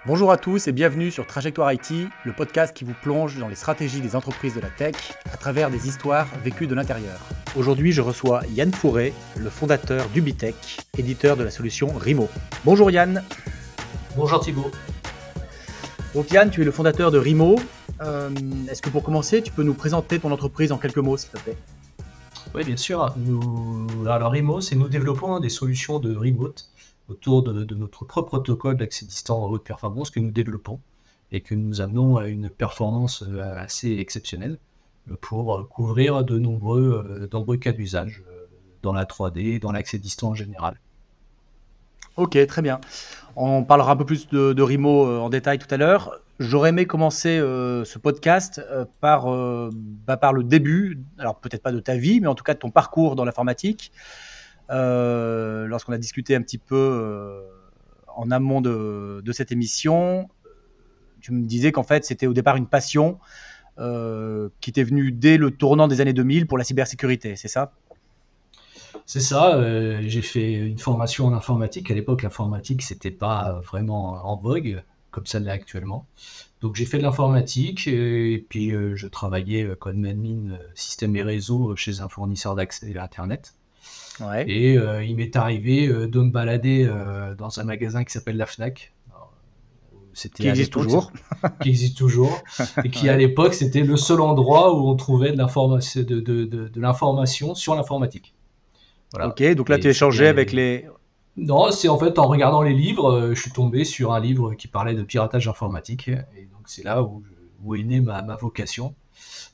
Bonjour à tous et bienvenue sur Trajectoire IT, le podcast qui vous plonge dans les stratégies des entreprises de la tech à travers des histoires vécues de l'intérieur. Aujourd'hui, je reçois Yann Fourré, le fondateur d'Ubitech, éditeur de la solution Rimo. Bonjour Yann. Bonjour Thibaut. Donc Yann, tu es le fondateur de Rimo. Est-ce que pour commencer, tu peux nous présenter ton entreprise en quelques mots, s'il te plaît ? Oui, bien sûr. Alors Rimo, c'est nous développons des solutions de remote autour de notre propre protocole d'accès distant à haute performance que nous développons et que nous amenons à une performance assez exceptionnelle pour couvrir de nombreux cas d'usage dans la 3D, dans l'accès distant en général. Ok, très bien. On parlera un peu plus de Rimo en détail tout à l'heure. J'aurais aimé commencer ce podcast par le début, alors peut-être pas de ta vie, mais en tout cas de ton parcours dans l'informatique. Lorsqu'on a discuté un petit peu en amont de cette émission, tu me disais qu'en fait c'était au départ une passion qui t'est venue dès le tournant des années 2000 pour la cybersécurité, c'est ça ? C'est ça, j'ai fait une formation en informatique. À l'époque, l'informatique, c'était pas vraiment en vogue, comme ça l'est actuellement. Donc j'ai fait de l'informatique et puis je travaillais comme admin système et réseau chez un fournisseur d'accès à Internet. Ouais. Et il m'est arrivé de me balader dans un magasin qui s'appelle la Fnac. Qui existe toujours. Qui existe toujours. Et qui, Ouais. à l'époque, c'était le seul endroit où on trouvait de l'information sur l'informatique. Voilà. Ok, donc là tu échangeais avec les... Non, c'est en fait en regardant les livres, je suis tombé sur un livre qui parlait de piratage informatique. Et donc c'est là où est née ma vocation.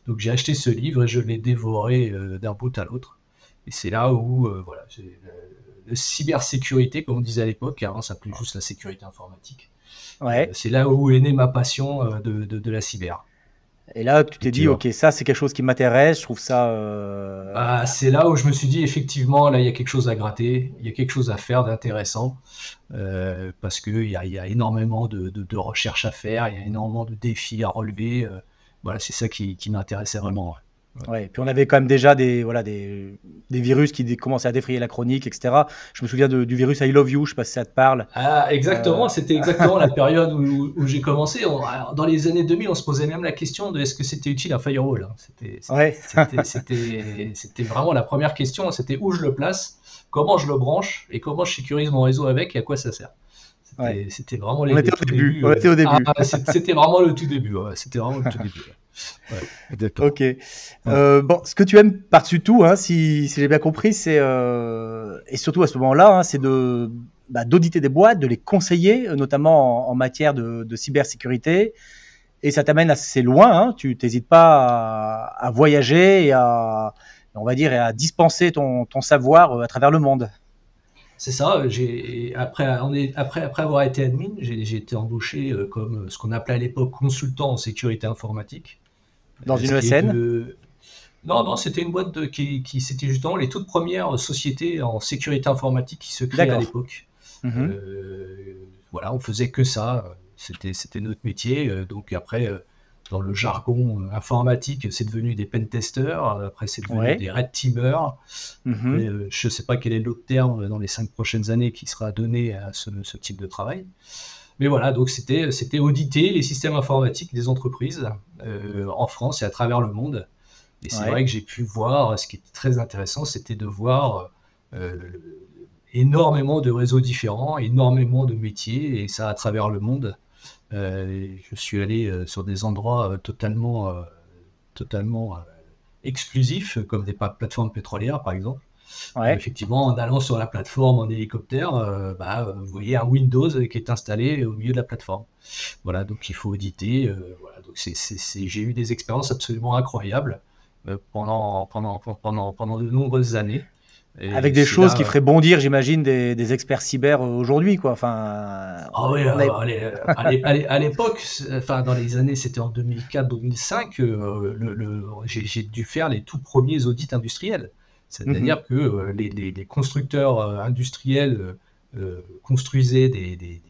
Donc j'ai acheté ce livre et je l'ai dévoré d'un bout à l'autre. Et c'est là où, voilà, la cybersécurité, comme on disait à l'époque, avant ça s'appelait juste la sécurité informatique. Ouais. C'est là où est née ma passion de la cyber. Et là tu t'es dit, ok, ça c'est quelque chose qui m'intéresse, je trouve ça... C'est là où je me suis dit, effectivement, là il y a quelque chose à gratter, il y a quelque chose à faire d'intéressant, parce qu'il y a énormément de recherches à faire, il y a énormément de défis à relever. Voilà, c'est ça qui m'intéressait vraiment. Ouais, puis on avait quand même déjà des virus qui commençaient à défrayer la chronique, etc. Je me souviens du virus I Love You, je sais pas si ça te parle. Ah, exactement, c'était exactement la période où j'ai commencé. Dans les années 2000, on se posait même la question de est-ce que c'était utile un firewall. C'était vraiment la première question, c'était où je le place, comment je le branche et comment je sécurise mon réseau avec et à quoi ça sert. C'était vraiment les tout débuts. On était au début. C'était vraiment le tout début. Ouais, c'était vraiment le tout début. Ouais, exactement. Ok. Bon, ce que tu aimes par-dessus tout, hein, si j'ai bien compris, c'est et surtout à ce moment-là, hein, c'est d'auditer des boîtes, de les conseiller, notamment en matière de cybersécurité. Et ça t'amène assez loin. Hein, tu n'hésites pas à voyager et on va dire, et à dispenser ton savoir à travers le monde. C'est ça. Après avoir été admin, j'ai été embauché comme ce qu'on appelait à l'époque consultant en sécurité informatique. Dans une ESN ? Non, c'était une boîte c'était justement les toutes premières sociétés en sécurité informatique qui se créaient à l'époque. Voilà, on faisait que ça. C'était notre métier. Donc après, dans le jargon informatique, c'est devenu des pentesters. Après, c'est devenu des red teamers. Je ne sais pas quel est l'autre terme dans les 5 prochaines années qui sera donné à ce type de travail. Mais voilà, donc c'était auditer les systèmes informatiques des entreprises en France et à travers le monde. Et c'est vrai que j'ai pu voir, ce qui était très intéressant, c'était de voir énormément de réseaux différents, énormément de métiers, et ça à travers le monde. Je suis allé sur des endroits totalement exclusifs, comme des plateformes pétrolières par exemple. Effectivement, en allant sur la plateforme en hélicoptère, vous voyez un Windows qui est installé au milieu de la plateforme. Voilà, donc il faut auditer. Voilà, donc j'ai eu des expériences absolument incroyables pendant de nombreuses années. Et avec des choses qui feraient bondir, j'imagine, des experts cyber aujourd'hui, quoi. Enfin, à l'époque, enfin dans les années, c'était en 2004-2005, j'ai dû faire les tout premiers audits industriels. C'est-à-dire que les constructeurs industriels construisaient des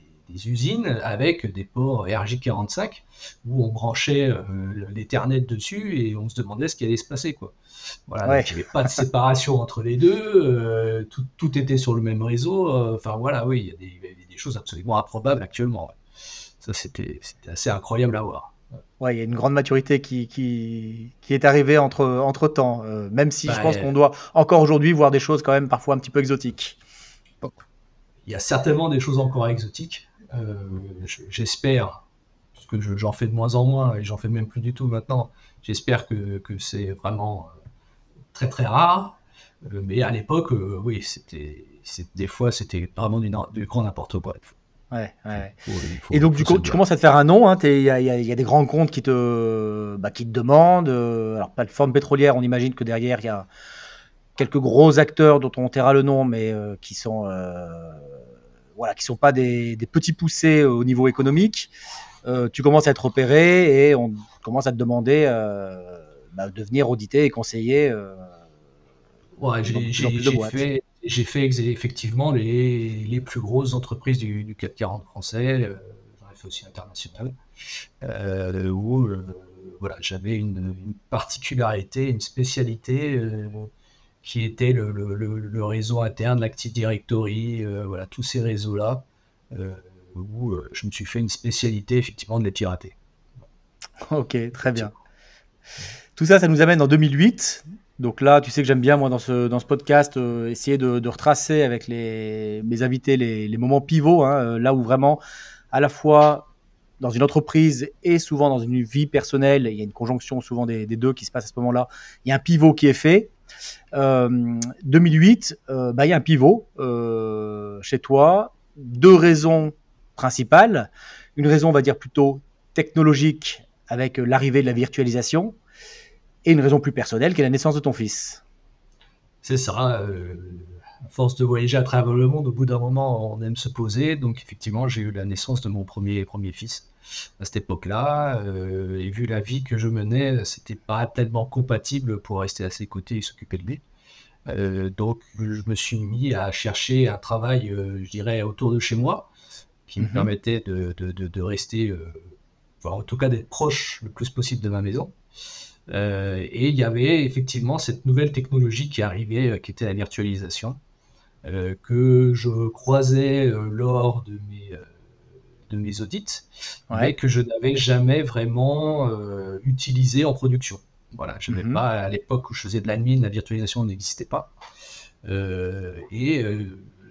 usines avec des ports RJ45 où on branchait l'Ethernet dessus et on se demandait ce qui allait se passer, quoi. Voilà, donc il n'y avait pas de séparation entre les deux, tout était sur le même réseau. Enfin voilà, oui, il y avait des choses absolument improbables actuellement. Ça, c'était assez incroyable à voir. Ouais, il y a une grande maturité qui est arrivée entre-temps, même si je Bah, pense qu'on doit encore aujourd'hui voir des choses quand même parfois un petit peu exotiques. il y a certainement des choses encore exotiques. J'espère, parce que j'en fais de moins en moins et j'en fais même plus du tout maintenant. J'espère que c'est vraiment très très rare. Mais à l'époque, oui, des fois, c'était vraiment du grand n'importe quoi. Ouais, ouais. Et Il donc, faut se le tu dire. commences à te faire un nom. Hein, il y a des grands comptes qui te demandent. Alors, plateforme pétrolière, on imagine que derrière, il y a quelques gros acteurs dont on taira le nom, mais qui sont pas des petits poussés au niveau économique. Tu commences à être repéré et on commence à te demander de venir auditer et conseiller Ouais, dans de plus en plus de boîtes. j'ai fait effectivement les plus grosses entreprises du CAC 40 français. J'en ai fait aussi international. Où voilà, j'avais une particularité, une spécialité qui était le réseau interne, l'Active Directory, voilà, tous ces réseaux-là, où je me suis fait une spécialité effectivement de les pirater. Ok, très bien. Effectivement. Tout ça, ça nous amène en 2008. Donc là, tu sais que j'aime bien, moi, dans ce podcast, essayer de retracer avec mes invités les moments pivots, hein, là où vraiment, à la fois dans une entreprise et souvent dans une vie personnelle, il y a une conjonction souvent des deux qui se passe à ce moment-là, il y a un pivot qui est fait. 2008, il y a un pivot chez toi. Deux raisons principales. Une raison, on va dire, plutôt technologique avec l'arrivée de la virtualisation et une raison plus personnelle qui est la naissance de ton fils. C'est ça. À force de voyager à travers le monde, au bout d'un moment, on aime se poser. Donc, effectivement, j'ai eu la naissance de mon premier fils à cette époque-là. Et vu la vie que je menais, c'était pas tellement compatible pour rester à ses côtés et s'occuper de lui. Donc, je me suis mis à chercher un travail, je dirais, autour de chez moi, qui me permettait de rester, enfin, en tout cas d'être proche le plus possible de ma maison. Et il y avait effectivement cette nouvelle technologie qui arrivait, qui était la virtualisation, que je croisais lors de mes audits, mais Ouais. que je n'avais jamais vraiment utilisé en production. Voilà, je n'avais Mhm. pas, à l'époque où je faisais de l'admin, la virtualisation n'existait pas. Et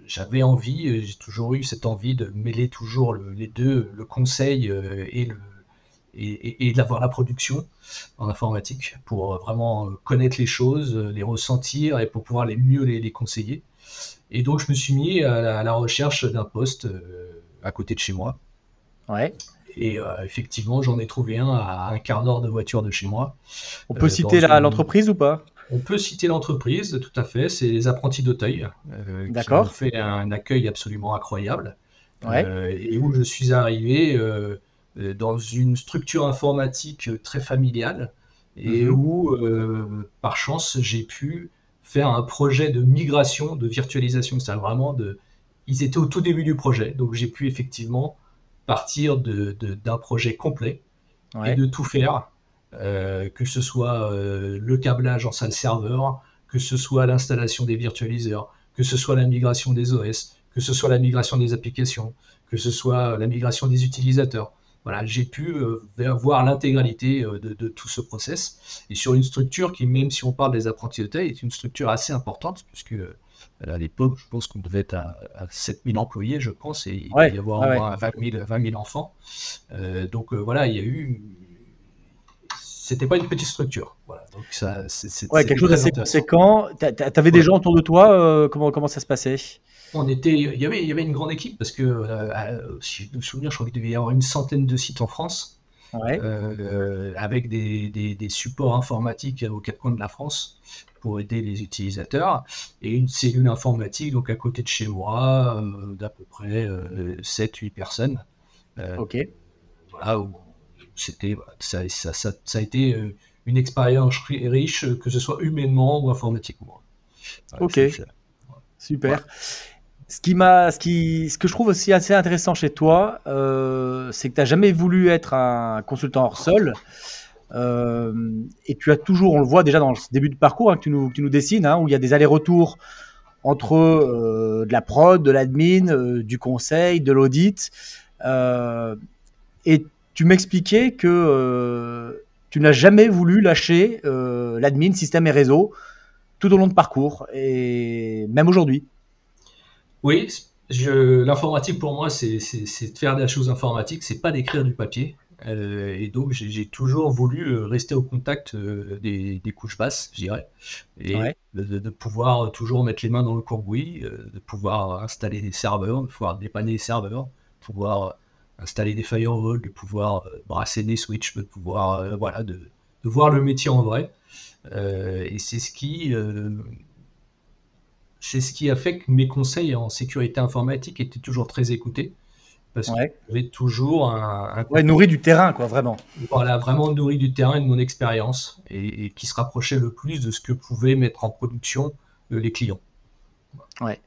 j'avais envie, j'ai toujours eu cette envie de mêler toujours les deux, le conseil et d'avoir la production en informatique pour vraiment connaître les choses, les ressentir et pour pouvoir mieux les conseiller. Et donc, je me suis mis à la recherche d'un poste à côté de chez moi. Ouais. Et effectivement, j'en ai trouvé un à un quart d'heure de voiture de chez moi, On peut dans citer une. l'entreprise ou pas? On peut citer l'entreprise, tout à fait, c'est les apprentis d'Auteuil, qui m'ont D'accord. fait un accueil absolument incroyable, Ouais. et où je suis arrivé dans une structure informatique très familiale, et Mhm. où, par chance, j'ai pu faire un projet de migration, de virtualisation. C'est vraiment ils étaient au tout début du projet, donc j'ai pu effectivement partir d'un projet complet et Ouais. de tout faire, que ce soit le câblage en salle serveur, que ce soit l'installation des virtualiseurs, que ce soit la migration des OS, que ce soit la migration des applications, que ce soit la migration des utilisateurs. Voilà, j'ai pu voir l'intégralité de tout ce process, et sur une structure qui, même si on parle des apprentis de taille, est une structure assez importante, puisque à l'époque, je pense qu'on devait être à 7000 employés, je pense, et il devait Ouais. y avoir Ouais. au Ouais. moins 20 000 enfants. Donc voilà, il y a eu. C'était pas une petite structure. Voilà, donc ça, Ouais, quelque c'était chose très d'assez intéressant. conséquent. T'avais des Ouais. gens autour de toi. Comment ça se passait? Il y avait une grande équipe parce que, si je me souviens, je crois qu'il devait y avoir une centaine de sites en France, Ouais. avec des supports informatiques aux quatre coins de la France pour aider les utilisateurs, et une cellule informatique donc à côté de chez moi, d'à peu près 7-8 personnes. Euh, Ok. voilà, où voilà, ça a été une expérience riche, que ce soit humainement ou informatiquement. Ouais, Ok. voilà. Super. Ce que je trouve aussi assez intéressant chez toi, c'est que tu n'as jamais voulu être un consultant hors sol. Et tu as toujours, on le voit déjà dans ce début de parcours, hein, que tu nous dessines, hein, où il y a des allers-retours entre de la prod, de l'admin, du conseil, de l'audit. Euh, Et tu m'expliquais que tu n'as jamais voulu lâcher l'admin, système et réseau tout au long de parcours, et même aujourd'hui. Oui, l'informatique pour moi, c'est de faire des choses informatiques, c'est pas d'écrire du papier. Et donc j'ai toujours voulu rester au contact des couches basses, je dirais, et Ouais. de pouvoir toujours mettre les mains dans le cambouis, de pouvoir installer des serveurs, de pouvoir dépanner les serveurs, de pouvoir installer des firewalls, de pouvoir brasser des switches, de pouvoir voilà, de voir le métier en vrai. Et c'est ce qui a fait que mes conseils en sécurité informatique étaient toujours très écoutés, parce que Ouais. j'avais toujours un Ouais, côté, nourri du terrain, quoi, vraiment. voilà, vraiment nourri du terrain et de mon expérience, et qui se rapprochait le plus de ce que pouvaient mettre en production les clients. Ouais.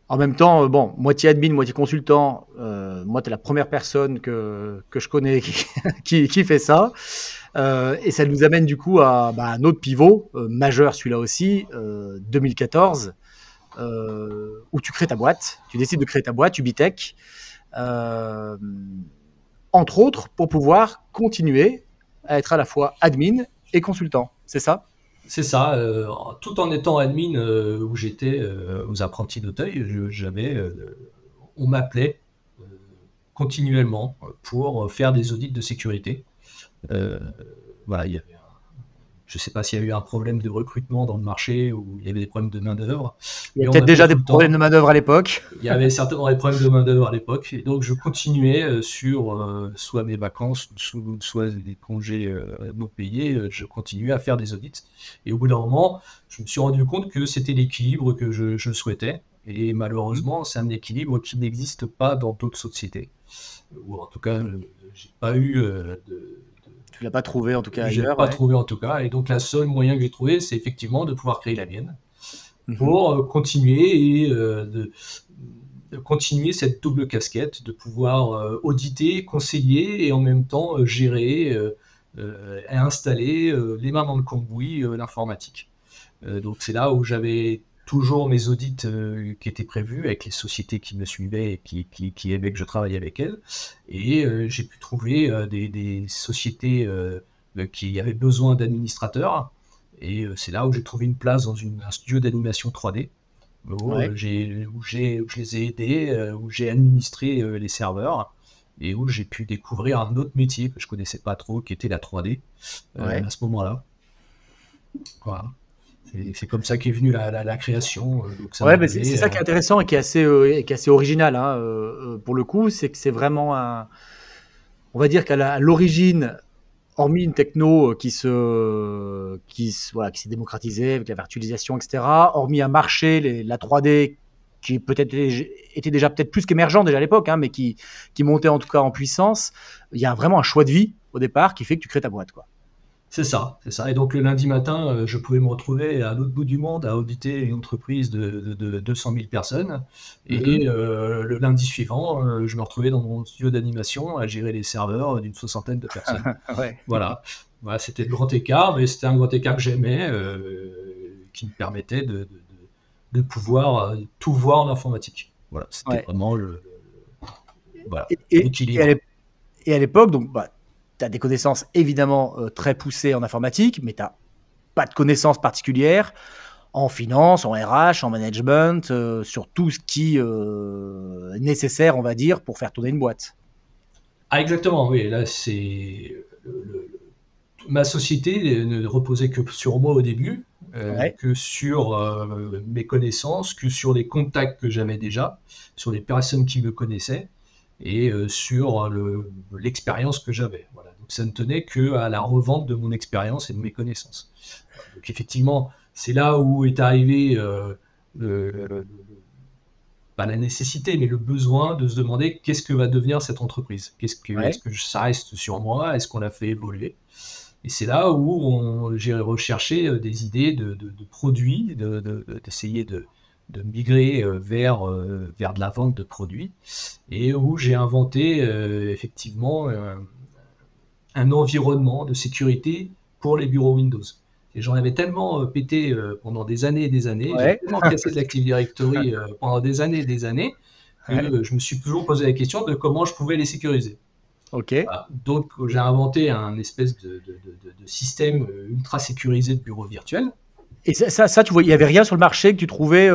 En même temps, bon, moitié admin, moitié consultant, moi, tu es la première personne que je connais qui fait ça. Et ça nous amène du coup à un autre pivot majeur, celui-là aussi, 2014, où tu crées ta boîte. Tu décides de créer ta boîte, Ubitech, euh, entre autres pour pouvoir continuer à être à la fois admin et consultant. C'est ça? C'est ça, tout en étant admin où j'étais aux apprentis d'Auteuil, on m'appelait euh, continuellement pour faire des audits de sécurité. Euh, voilà, je ne sais pas s'il y a eu un problème de recrutement dans le marché ou il y avait des problèmes de main-d'œuvre, Il y a mais on peut-être m'appelait déjà tout des le problèmes de temps. manœuvre à l'époque. Il y avait certainement des problèmes de main-d'œuvre à l'époque, et donc je continuais sur soit mes vacances, soit des congés non payés, je continuais à faire des audits. Et au bout d'un moment, je me suis rendu compte que c'était l'équilibre que je souhaitais, et malheureusement, c'est un équilibre qui n'existe pas dans d'autres sociétés. Ou en tout cas, j'ai pas eu Tu l'as pas trouvé en tout cas j'ai ailleurs, pas ouais. trouvé en tout cas. Et donc, la seule moyen que j'ai trouvé, c'est effectivement de pouvoir créer la mienne Mhm. pour continuer et de continuer cette double casquette, de pouvoir auditer, conseiller et en même temps gérer et installer les mains dans le cambouis l'informatique. Donc c'est là où j'avais toujours mes audits qui étaient prévus avec les sociétés qui me suivaient et qui aimaient que je travaille avec elles. Et j'ai pu trouver des sociétés qui avaient besoin d'administrateurs. Et c'est là où j'ai trouvé une place dans un studio d'animation 3D Ouais. où je les ai aidés, où j'ai administré les serveurs et où j'ai pu découvrir un autre métier que je connaissais pas trop, qui était la 3D Ouais. à ce moment-là. Voilà. C'est comme ça qu'est venue la création. Donc ça Ouais, m'a mais c'est amené. ça qui est intéressant et qui est assez original, hein, pour le coup, c'est que c'est vraiment on va dire à l'origine, hormis une techno voilà, qui s'est démocratisée avec la virtualisation, etc., hormis un marché, la 3D, qui peut-être était déjà peut-être plus qu'émergent déjà à l'époque, hein, mais qui montait en tout cas en puissance, il y a vraiment un choix de vie au départ qui fait que tu crées ta boîte, quoi. C'est ça, c'est ça. Et donc le lundi matin, je pouvais me retrouver à l'autre bout du monde à auditer une entreprise de 200 000 personnes. Mhm. Et le lundi suivant, je me retrouvais dans mon studio d'animation à gérer les serveurs d'une soixantaine de personnes. Ouais. Voilà, voilà, c'était le grand écart, mais c'était un grand écart que j'aimais, qui me permettait de pouvoir tout voir en informatique. Voilà, c'était Ouais. vraiment voilà, Et, et, et à l'équilibre. l'ép- et à l'époque, donc, tu as des connaissances évidemment très poussées en informatique, mais tu n'as pas de connaissances particulières en finance, en RH, en management, sur tout ce qui est nécessaire, on va dire, pour faire tourner une boîte. Ah, exactement, oui, là, c'est ma société ne reposait que sur moi au début, Ouais. que sur mes connaissances, que sur les contacts que j'avais déjà, sur les personnes qui me connaissaient et sur l'expérience que j'avais. Voilà. Donc ça ne tenait qu'à la revente de mon expérience et de mes connaissances. Donc effectivement, c'est là où est arrivé le- le- le- pas la nécessité, mais le besoin de se demander qu'est-ce que va devenir cette entreprise. Est-ce Ouais. que ça reste sur moi? Est-ce qu'on l'a fait évoluer? Et c'est là où j'ai recherché des idées de produits, d'essayer de migrer vers de la vente de produits, et où j'ai inventé effectivement un environnement de sécurité pour les bureaux Windows. Et j'en avais tellement pété pendant des années et des années, j'avais Ouais. tellement cassé de l'Active Directory pendant des années et des années, que Ouais. je me suis toujours posé la question de comment je pouvais les sécuriser. Ok. Voilà. Donc, j'ai inventé un espèce de système ultra sécurisé de bureau virtuel. Et tu vois, il n'y avait rien sur le marché que tu trouvais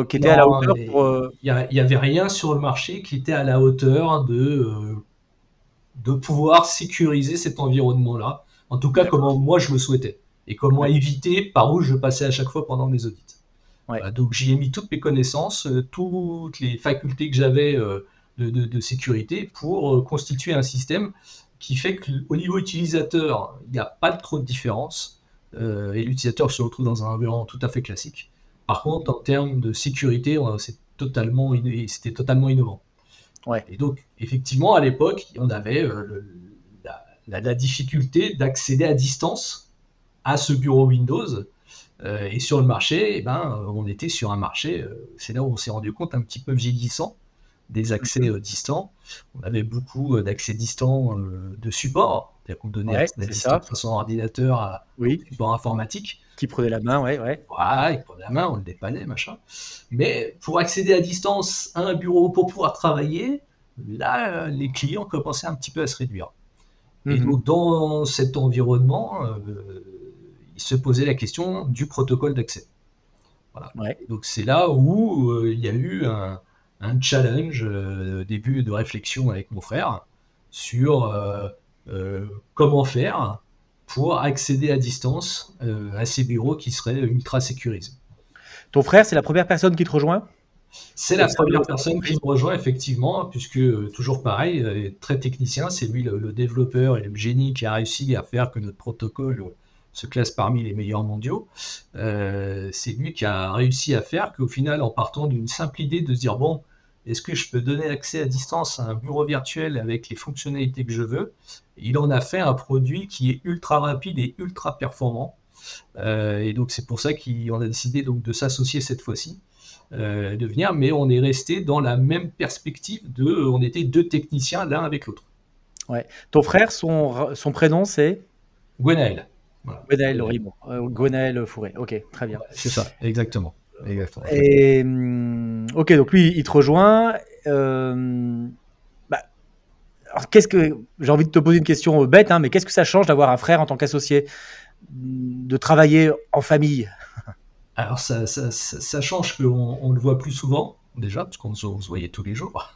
qui était à la Non, hauteur pour. il y avait rien sur le marché qui était à la hauteur de pouvoir sécuriser cet environnement-là. En tout cas, D'accord. comment moi je le souhaitais. Et comment Ouais. éviter par où je passais à chaque fois pendant mes audits. Ouais. Voilà, donc j'y ai mis toutes mes connaissances, toutes les facultés que j'avais de sécurité pour constituer un système qui fait qu'au niveau utilisateur, il n'y a pas trop de différence et l'utilisateur se retrouve dans un environnement tout à fait classique. Par contre, en termes de sécurité, c'était totalement innovant. Ouais. Et donc, effectivement, à l'époque, on avait la difficulté d'accéder à distance à ce bureau Windows. Et sur le marché, eh ben, on était sur un marché, c'est là où on s'est rendu compte un petit peu vieillissant des accès distants. On avait beaucoup d'accès distants de support, c'est-à-dire qu'on donnait Ouais, accès à c'est ça. distance de son ordinateur à Oui. support informatique. Qui prenait la main, ouais, ouais. Voilà, avec la main, on le dépannait, machin. Mais pour accéder à distance à un bureau pour pouvoir travailler, là, les clients commençaient un petit peu à se réduire. Et Mhm. donc, dans cet environnement, il se posait la question du protocole d'accès. Voilà. Ouais. Donc, c'est là où il y a eu un challenge, début de réflexion avec mon frère sur comment faire pour accéder à distance à ces bureaux qui seraient ultra sécurisés. Ton frère, c'est la première personne qui te rejoint C'est au la sein de première votre personne qui entreprise? me rejoint effectivement, puisque toujours pareil, très technicien, c'est lui le développeur et le génie qui a réussi à faire que notre protocole se classe parmi les meilleurs mondiaux. C'est lui qui a réussi à faire qu'au final, en partant d'une simple idée de se dire, bon, est-ce que je peux donner accès à distance à un bureau virtuel avec les fonctionnalités que je veux? Il en a fait un produit qui est ultra rapide et ultra performant. Et donc c'est pour ça qu'on a décidé donc de s'associer cette fois-ci, de venir, mais on est resté dans la même perspective on était deux techniciens l'un avec l'autre. Ouais. Ton frère, son prénom, c'est Gwenaël. Voilà. Gwenaël Gwenaël. Ribon. Gwenaël Fourré. Ok, très bien. Ouais, c'est ça, exactement. Exactement. Et ok, donc lui, il te rejoint. Bah, alors, j'ai envie de te poser une question bête, hein, mais qu'est-ce que ça change d'avoir un frère en tant qu'associé, de travailler en famille? Alors ça change qu'on le voit plus souvent, déjà, parce qu'on se voyait tous les jours,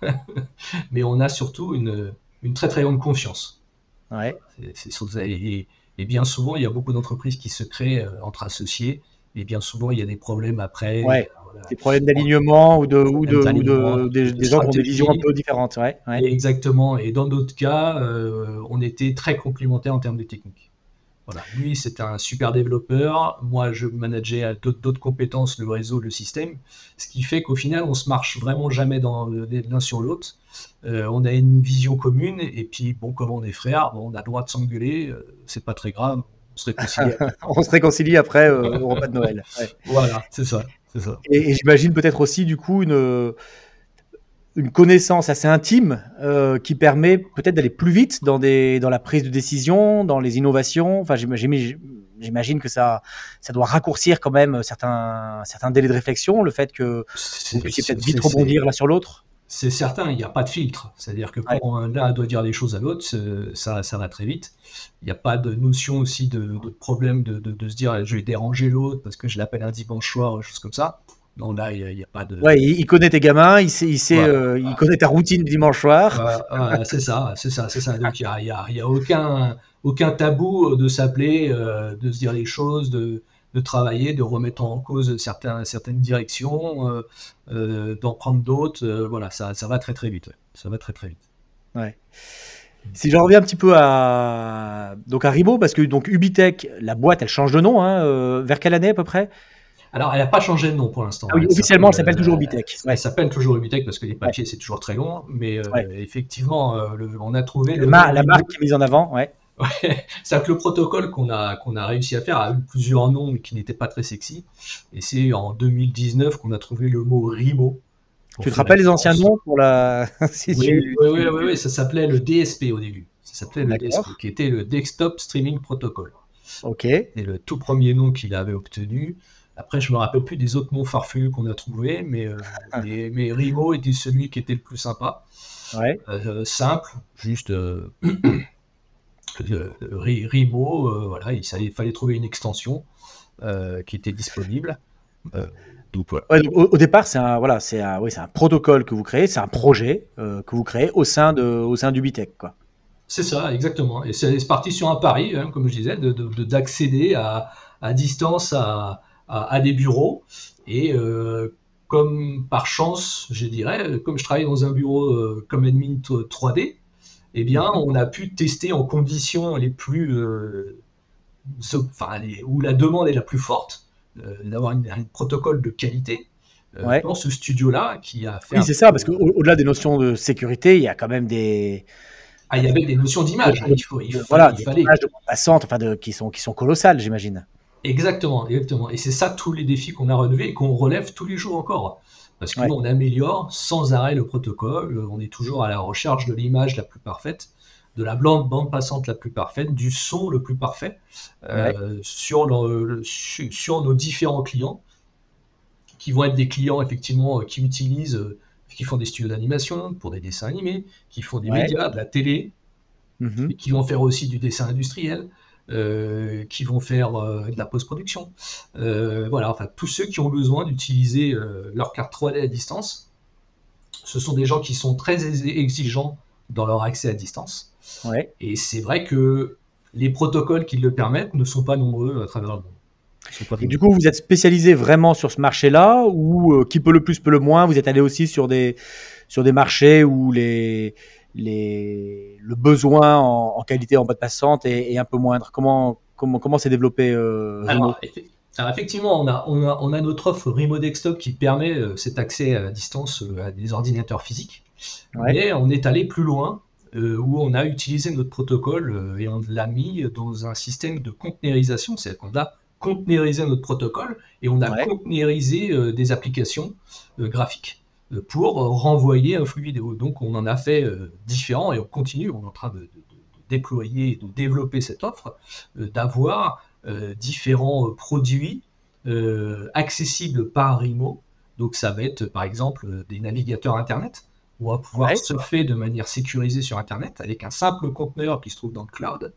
mais on a surtout une très très grande confiance. Ouais. Et bien souvent, il y a beaucoup d'entreprises qui se créent entre associés, et bien souvent, il y a des problèmes après. Ouais. Voilà, Des problèmes d'alignement problèmes d'alignement, des de gens qui ont des visions un stratégie. peu différentes. Ouais. Ouais. Exactement. Et dans d'autres cas, on était très complémentaires en termes de technique. Voilà. Lui, c'était un super développeur. Moi, je manageais à d'autres compétences, le réseau, le système. Ce qui fait qu'au final, on se marche vraiment jamais l'un sur l'autre. On a une vision commune. Et puis, bon, comme on est frères, bon, on a le droit de s'engueuler. C'est pas très grave. On se réconcilie après. On se réconcilie après au repas de Noël. Ouais. Voilà, c'est ça. C'est ça. Et j'imagine peut-être aussi, du coup, une connaissance assez intime qui permet peut-être d'aller plus vite dans la prise de décision, dans les innovations. Enfin, j'imagine que ça doit raccourcir quand même certains délais de réflexion, le fait que vous puissiez peut-être vite rebondir l'un sur l'autre. C'est certain, il n'y a pas de filtre. C'est-à-dire que Ouais. quand l'un doit dire des choses à l'autre, ça va très vite. Il n'y a pas de notion aussi de problème de se dire je vais déranger l'autre parce que je l'appelle un dimanche soir, des choses comme ça. Non, là, il n'y a pas de. Ouais, il connaît tes gamins, Voilà. il connaît ta routine du dimanche soir. C'est ça, c'est ça, c'est ça. Donc il y a aucun tabou de s'appeler, de se dire les choses, de travailler, de remettre en cause certaines directions, d'en prendre d'autres. Voilà, ça va très très vite. Ouais. Ça va très très vite. Ouais. Si j'en reviens un petit peu à Rimo, parce que donc Ubitech, la boîte, elle change de nom, hein, vers quelle année à peu près? Alors, elle n'a pas changé de nom pour l'instant. Ah oui, officiellement, elle s'appelle toujours Ubitech. Elle Ouais. s'appelle toujours Ubitech parce que les papiers, c'est toujours très long. Mais Ouais. effectivement, on a trouvé le La nom. marque qui est mise en avant, ouais. Ouais. C'est-à-dire que le protocole qu'on a réussi à faire a eu plusieurs noms mais qui n'étaient pas très sexy. Et c'est en 2019 qu'on a trouvé le mot Rimo. Tu te rappelles les anciens noms pour la. Si Oui, ça s'appelait le DSP au début. Ça s'appelait le DSP, D'accord. qui était le Desktop Streaming Protocol. Ok. C'est le tout premier nom qu'il avait obtenu. Après, je me rappelle plus des autres noms farfelus qu'on a trouvés, mais Rimo était celui qui était le plus sympa. Ouais. simple, juste Rimo, voilà, fallait trouver une extension qui était disponible. Donc voilà. Ouais, donc au départ, c'est un protocole que vous créez, c'est un projet que vous créez au sein d'Ubitech, quoi. C'est ça, exactement. Et c'est parti sur un pari, hein, comme je disais, d'accéder à distance à des bureaux. Et comme par chance, je dirais, comme je travaille dans un bureau comme admin 3D, eh bien, Mhm. on a pu tester en conditions les plus, où la demande est la plus forte, d'avoir un protocole de qualité Ouais. dans ce studio-là qui a fait Oui, un c'est peu. ça, parce qu'au-delà des notions de sécurité, il y a quand même Ah, il y avait des notions d'image. voilà, Il des fallait. images de bande passante, qui sont colossales, j'imagine. Exactement, exactement. Et c'est ça tous les défis qu'on a relevés et qu'on relève tous les jours encore. Parce Ouais. qu'on améliore sans arrêt le protocole, on est toujours à la recherche de l'image la plus parfaite, de la bande passante la plus parfaite, du son le plus parfait Ouais. sur nos différents clients, qui vont être des clients effectivement qui font des studios d'animation pour des dessins animés, qui font des Ouais. médias, de la télé, Mhm. qui vont faire aussi du dessin industriel, qui vont faire de la post-production. Voilà, enfin, tous ceux qui ont besoin d'utiliser leur carte 3D à distance, ce sont des gens qui sont très exigeants dans leur accès à distance. Ouais. Et c'est vrai que les protocoles qui le permettent ne sont pas nombreux à travers le monde. Et du coup, vous êtes spécialisé vraiment sur ce marché-là, ou qui peut le plus, peut le moins? Vous êtes allé aussi sur des marchés où le besoin en qualité en bande passante est un peu moindre. Comment s'est développé Rimo? Alors, effectivement, on a notre offre Rimo Desktop qui permet cet accès à distance à des ordinateurs physiques, Ouais. mais on est allé plus loin, où on a utilisé notre protocole et on l'a mis dans un système de conteneurisation, c'est-à-dire qu'on a conteneurisé notre protocole et on a Ouais. conteneurisé des applications graphiques pour renvoyer un flux vidéo. Donc on en a fait différents et on continue, on est en train de déployer, de développer cette offre, d'avoir différents produits accessibles par Rimo. Donc ça va être par exemple des navigateurs Internet. On va pouvoir Ouais. surfer de manière sécurisée sur Internet avec un simple conteneur qui se trouve dans le cloud.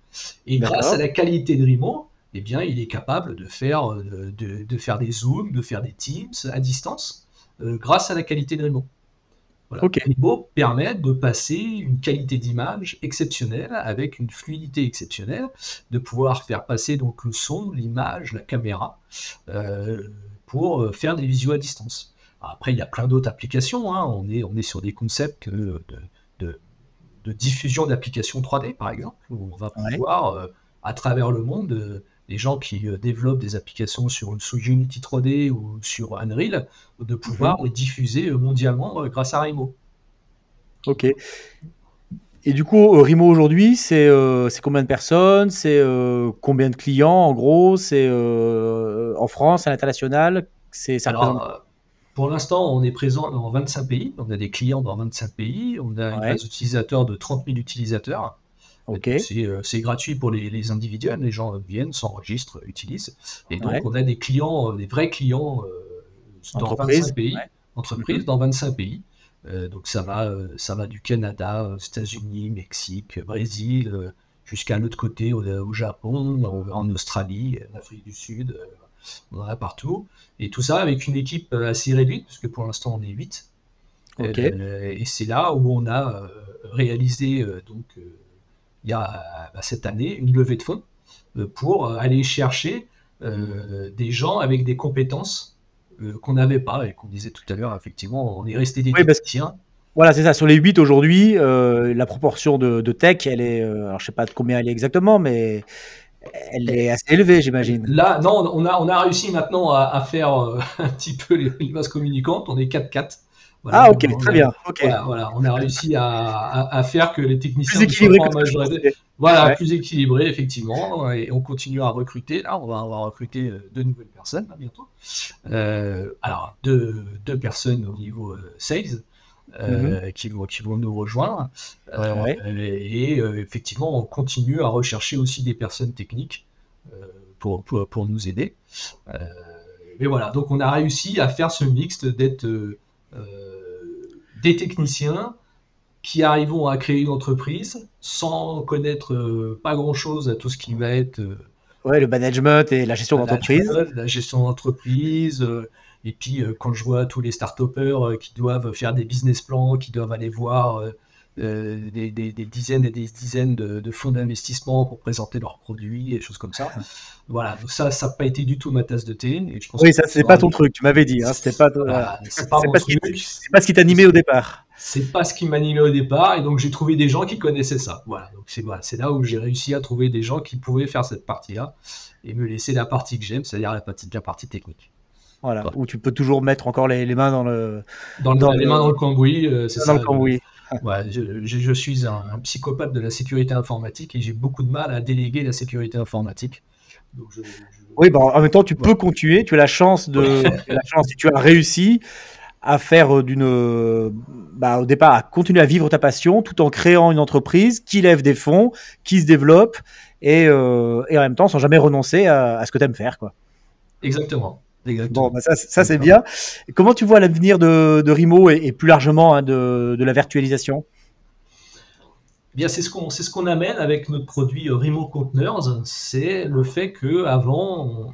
Et grâce à D'accord. la qualité de Rimo, eh bien, il est capable de faire des zooms, de faire des Teams à distance, grâce à la qualité de Rimo. Voilà. Ok. Rimo permet de passer une qualité d'image exceptionnelle avec une fluidité exceptionnelle, de pouvoir faire passer donc le son, l'image, la caméra, euh, pour faire des visuels à distance. Après, il y a plein d'autres applications, hein. On est sur des concepts de, de diffusion d'applications 3D, par exemple, où on va Ouais. pouvoir, à travers le monde, les gens qui développent des applications sous Unity 3D ou sur Unreal, de Mhm. pouvoir les diffuser mondialement grâce à Rimo. Ok. Et du coup, Rimo aujourd'hui, c'est combien de personnes? C'est combien de clients en gros? C'est en France, à l'international? Ça représente Alors, quoi? pour l'instant, on est présent dans 25 pays, on a des clients dans 25 pays, on a une Ouais. base d'utilisateurs de 30 000 utilisateurs. Ok. Donc c'est gratuit pour les individuels, les gens viennent, s'enregistrent, utilisent. Et donc Ouais. on a des clients, des vrais clients dans Entreprise. 25 pays, Ouais. Mhm. entreprises dans 25 pays. Donc ça va du Canada, aux États-Unis, Mexique, Brésil, jusqu'à l'autre côté, au Japon, en Australie, en Afrique du Sud, on en a partout. Et tout ça avec une équipe assez réduite, parce que pour l'instant on est 8. Ok. Et c'est là où on a réalisé il y a cette année une levée de fonds pour aller chercher des gens avec des compétences qu'on n'avait pas et qu'on disait tout à l'heure, effectivement, on est resté des Oui, parce que techniciens. voilà, c'est ça. Sur les 8 aujourd'hui, la proportion de tech, elle est, alors je sais pas de combien elle est exactement, mais elle est assez élevée, j'imagine. Là, non, on a réussi maintenant à faire un petit peu les vases communicantes, on est 4-4. Voilà, Ah, ok, très bien. Ok. voilà, on a réussi à faire que les Plus techniciens ne soient équilibré pas que en ce que je majorité. pensais. Voilà, Ouais. plus équilibré, effectivement, et on continue à recruter. Là, on va recruter de nouvelles personnes là, bientôt. Alors, deux personnes au niveau sales Mhm. qui vont nous rejoindre. Ouais. Et effectivement, on continue à rechercher aussi des personnes techniques pour nous aider. Euh, mais voilà, donc on a réussi à faire ce mixte d'être des techniciens qui arrivons à créer une entreprise sans connaître pas grand-chose à tout ce qui va être Ouais, le management et la gestion d'entreprise. la gestion d'entreprise. Et puis, quand je vois tous les start-upers qui doivent faire des business plans, qui doivent aller voir des dizaines et des dizaines de fonds d'investissement pour présenter leurs produits et choses comme ça. Voilà, donc ça n'a pas été du tout ma tasse de thé. Et je pense Oui, que ça, c'est pas ton truc, tu m'avais dit. Hein, c'était pas, c'est pas mon truc. c'est pas ce qui t'animait au départ. C'est pas ce qui m'animait au départ, et donc j'ai trouvé des gens qui connaissaient ça. Voilà, donc c'est là où j'ai réussi à trouver des gens qui pouvaient faire cette partie-là et me laisser la partie que j'aime, c'est-à-dire la partie technique. Voilà, Voilà. où tu peux toujours mettre encore les mains dans les mains dans le cambouis, c'est dans ça. le cambouis. Ouais, je suis un psychopathe de la sécurité informatique et j'ai beaucoup de mal à déléguer la sécurité informatique. Donc Oui, bah, en même temps, tu peux continuer. Tu as la chance si tu as réussi à faire au départ, à continuer à vivre ta passion tout en créant une entreprise qui lève des fonds, qui se développe et en même temps sans jamais renoncer à ce que tu aimes faire, quoi. Exactement. Bon, bah ça c'est bien. Et comment tu vois l'avenir de Rimo et plus largement de la virtualisation? Eh bien, c'est ce qu'on amène avec notre produit Rimo Containers, c'est le fait qu'avant,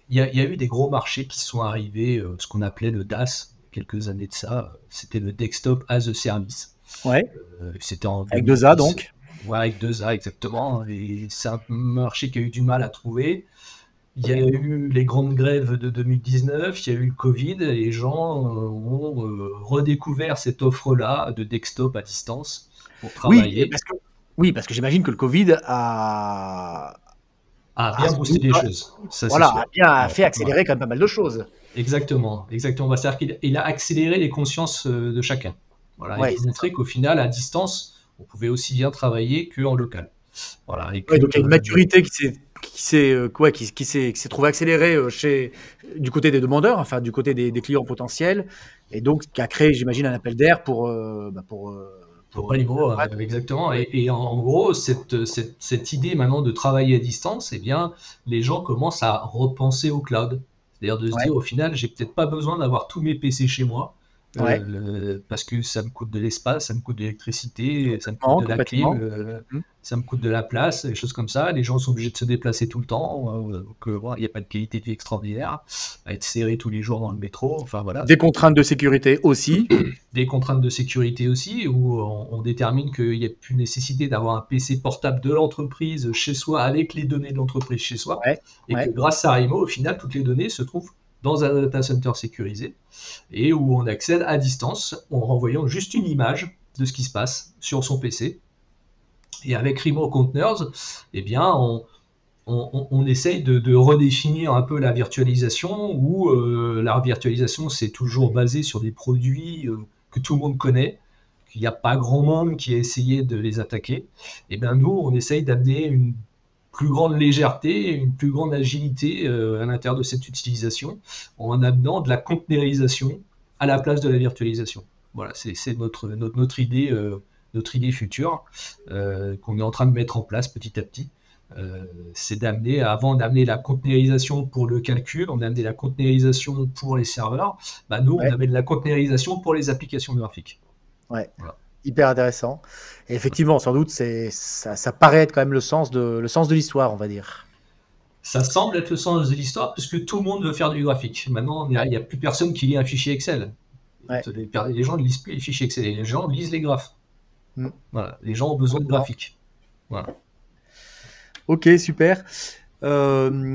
il y a eu des gros marchés qui sont arrivés, ce qu'on appelait le DaaS, quelques années de ça, c'était le Desktop as a Service. Ouais. C'était en avec 2A donc. Ouais, avec 2A exactement, et c'est un marché qui a eu du mal à trouver. Il y a eu les grandes grèves de 2019, il y a eu le Covid, et les gens ont redécouvert cette offre-là de desktop à distance pour travailler. Parce que j'imagine que le Covid bien boosté des choses. Ça, a bien fait accélérer quand même pas mal de choses. Exactement. C'est-à-dire qu'il a accéléré les consciences de chacun. Voilà, il a montré qu'au final, à distance, on pouvait aussi bien travailler qu'en local. Voilà, donc il y a une maturité qui s'est trouvée accélérée du côté des demandeurs, enfin du côté des clients potentiels, et donc qui a créé, j'imagine, un appel d'air pour Rimo, exactement. Et en gros, cette idée maintenant de travailler à distance, eh bien, les gens commencent à repenser au cloud. C'est-à-dire de se dire, au final, j'ai peut-être pas besoin d'avoir tous mes PC chez moi, parce que ça me coûte de l'espace, ça me coûte de l'électricité, ça me coûte de la clim, ça me coûte de la place, des choses comme ça. Les gens sont obligés de se déplacer tout le temps, donc il n'y a pas de qualité de vie extraordinaire, à être serré tous les jours dans le métro. Enfin voilà. Des contraintes de sécurité aussi. Des contraintes de sécurité aussi, où on détermine qu'il n'y a plus nécessité d'avoir un PC portable de l'entreprise chez soi avec les données de l'entreprise chez soi, et que grâce à Rimo, au final, toutes les données se trouvent dans un data center sécurisé et où on accède à distance en renvoyant juste une image de ce qui se passe sur son PC. Et avec Rimo Containers, eh bien, on essaye de redéfinir un peu la virtualisation, où la virtualisation, c'est toujours basé sur des produits que tout le monde connaît, qu'il n'y a pas grand monde qui a essayé de les attaquer. Et bien nous, on essaye d'amener une plus grande légèreté, une plus grande agilité à l'intérieur de cette utilisation, en amenant de la containerisation à la place de la virtualisation. Voilà, c'est notre idée future qu'on est en train de mettre en place petit à petit. C'est avant d'amener la containerisation pour le calcul, on a amené la containerisation pour les serveurs. Nous, on amène la containerisation pour les applications graphiques. Ouais. Voilà. Hyper intéressant. Et effectivement, sans doute, ça paraît être quand même le sens de l'histoire, on va dire. Ça semble être le sens de l'histoire, parce que tout le monde veut faire du graphique. Maintenant, il n'y a plus personne qui lit un fichier Excel. Les gens ne lisent plus les fichiers Excel, les gens lisent les graphes. Voilà. Les gens ont besoin de graphique. Voilà. Ok, super.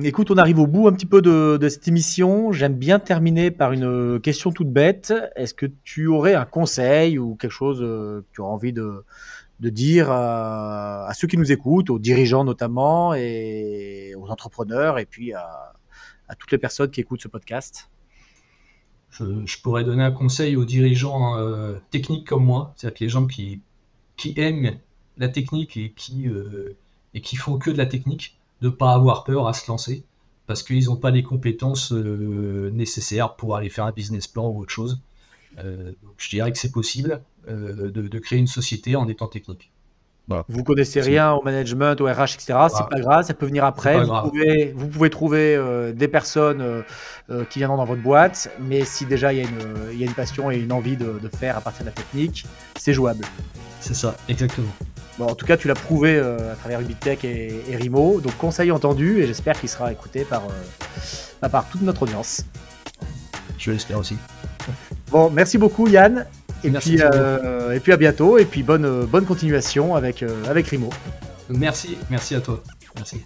Écoute, on arrive au bout un petit peu de cette émission. J'aime bien terminer par une question toute bête. Est-ce que tu aurais un conseil ou quelque chose que tu auras envie de dire à ceux qui nous écoutent, aux dirigeants notamment, et aux entrepreneurs, et puis à toutes les personnes qui écoutent ce podcast? Je pourrais donner un conseil aux dirigeants techniques comme moi, c'est-à-dire que les gens qui aiment la technique et qui font que de la technique, de ne pas avoir peur à se lancer, parce qu'ils n'ont pas les compétences nécessaires pour aller faire un business plan ou autre chose. Donc je dirais que c'est possible de créer une société en étant technique. Voilà. Vous connaissez rien au management, au RH, etc. C'est pas grave, ça peut venir après. Vous pouvez trouver des personnes qui viendront dans votre boîte, mais si déjà il y a une passion et une envie de faire à partir de la technique, c'est jouable. C'est ça, exactement. Bon, en tout cas, tu l'as prouvé à travers Ubitech et Rimo, donc conseil entendu, et j'espère qu'il sera écouté par toute notre audience. Je l'espère aussi. Bon, merci beaucoup Yann. Et merci puis à bientôt, et puis bonne continuation avec Rimo. Merci à toi. Merci.